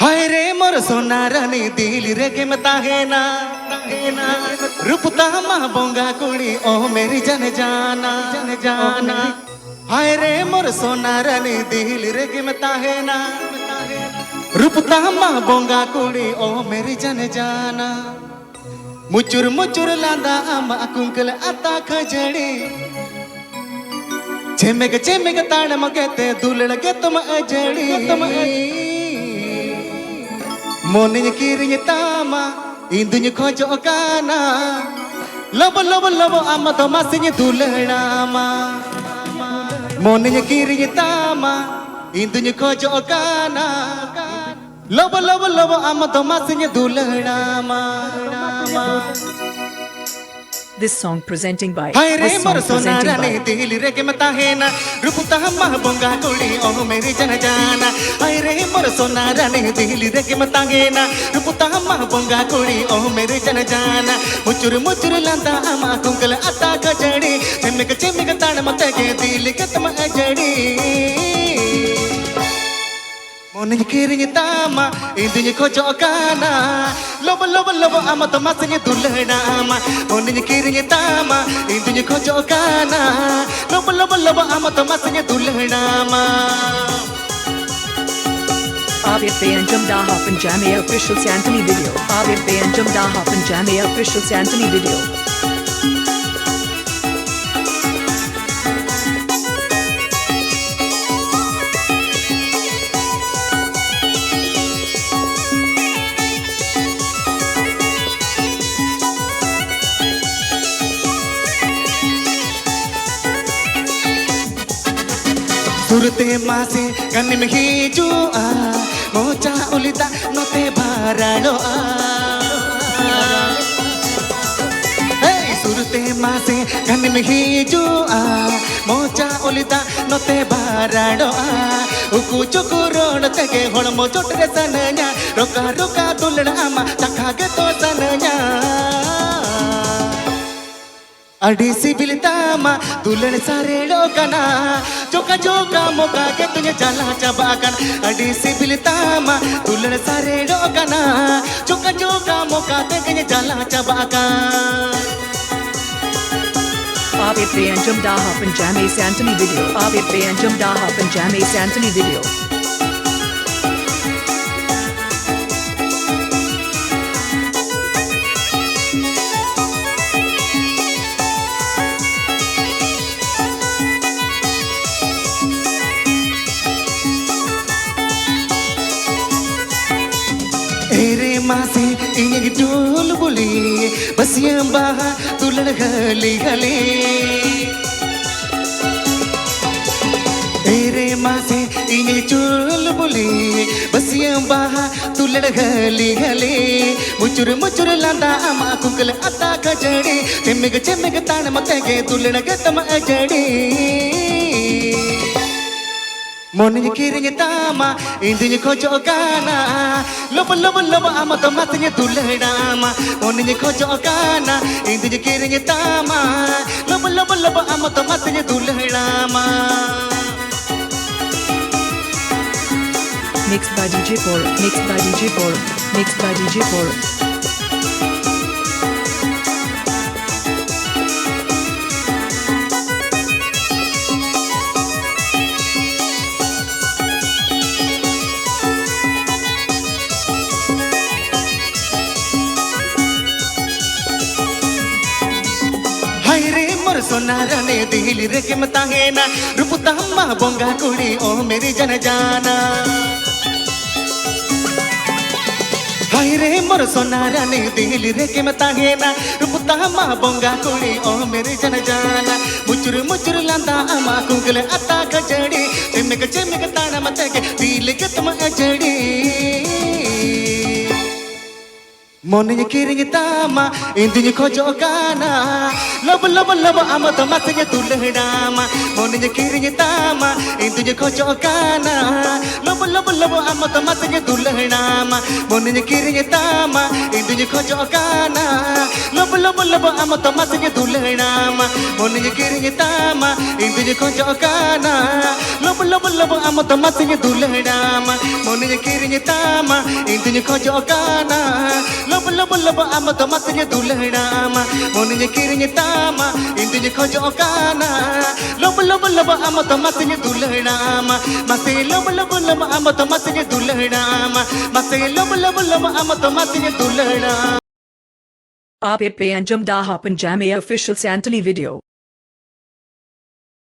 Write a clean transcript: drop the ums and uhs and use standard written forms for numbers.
हाय रे मोर सोना रानी दिल रे के मता है ना रूपता माँ बोंगा कुड़ी ओ मेरी जन जाना हाय रे मोर सोना रानी दिल रे के मता है ना रूपता माँ बोंगा कुड़ी ओ मेरी जन जाना मुचुर मुचुर लांदा आमा कुंकल आता खजड़ी चेमेग ताड़ मगते दुलड़ के तुम अजड़ी मोने किरिंग तामा इंदुñ खोजो काना लब आमा तो मासिñ दुलड़ामा मोने किरिंग तामा इंदुñ खोजो काना लब आमा तो मासिñ दुलड़ामा This song presenting by हाय रे मोर सोना रानी दिल रे के मता है ना रूपता माँ बोंगा कुड़ी ओ मेरी जन जाना हाय रे मोर सोना रानी दिल रे के मता है ना रूपता माँ बोंगा कुड़ी ओ मेरी जन जाना मुचुर मुचुर लांदा आमा कुंकल आता खजड़ी चेमिक ताड़ मत के दिल के तुम अजड़ी मोने किरिंग तामा इंदुñ खोजो काना लब आमा तो मासिñ दुलड़ामा मोने किरिंग तामा इंदुñ खोजो काना लब आमा तो मासिñ दुलड़ामा Abid Beyanjam Daha Panjami official Santani video. Abid Beyanjam Daha Panjami official Santani video. Surte मासे कन में ही जुआ मोचा उलिता नोते बारालो सुरते मासे कन में ही जुआ मोचा उलिता नोते बारालो उकु चुकु रोड तके होड़मो चोटरे सनया रोका दुलड़ा आमा चखा के तो सनया अड़ी सिबिलतामा दुल्हन सारे लोकना जोका मोका के तुझे चला चबाकन अड़ी सिबिलतामा दुल्हन सारे लोकना जोका मोका के तुझे चला चबाकन Abid Beyanjam Daha Panjami Santani video. Abid Beyanjam Daha Panjami Santani video. Array मासे इंगे डोल बोली बस ये बाहा दुल्हन गली गली एरे मासे इंगे डोल बोली बस ये बाहा दुल्हन गली गली मुचुर लांदा आमा कुंकल आता खजड़ी चेमिग ताड़ मत के दुल्हन के तुम अजड़ी मोने किरिंग तामा इंदुñ खोजो काना लब आमा तो मासिñ दुलड़ामा मोने खोजो काना इंदुñ किरिंग तामा लब आमा तो मासिñ दुलड़ामा Mixed by DJ Paul. Mixed by DJ Paul. Mixed by DJ Paul. हाय रे मोर सोना रानी दिल रे के मता है ना रूपता माँ बोंगा कुड़ी ओ मेरी जन जाना हाय रे मोर सोना रानी दिल रे के मता है ना रूपता माँ बोंगा कुड़ी ओ मेरी जन जाना मुचुर लांदा आमा कुंकल आता खजड़ी चेमिक ताड़ा मत के दिल के तुम अजड़ी मोने किरिंग तामा इंदुñ खोजो काना लब आमा तो मासिñ दुलड़ामा मोने किरिंग तामा इंदुñ खोजो काना लब आमा तो मासिñ दुलड़ामा මොනින් කිරිය තාම ඉඳුනි කොජෝ කානා ලොබ ලොබ ලොබ අමත මතක දුලනාම මොනින් කිරිය තාම ඉඳුනි කොජෝ කානා ලොබ ලොබ ලොබ අමත මතක දුලනාම මොනින් කිරිය තාම ඉඳුනි කොජෝ කානා ලොබ ලොබ ලොබ අමත මතක දුලනාම මොනින් කිරිය තාම ඉඳුනි කොජෝ කානා ලොබ ලොබ ලොබ අමත මතක දුලනාම මසේ ලොබ ලොබ ලොබ අමත මතක දුලනාම මසේ ලොබ ලොබ ලොබ අමත මතක දුලනාම Aap pe Anjum Da Hop and Jamia official Santali video.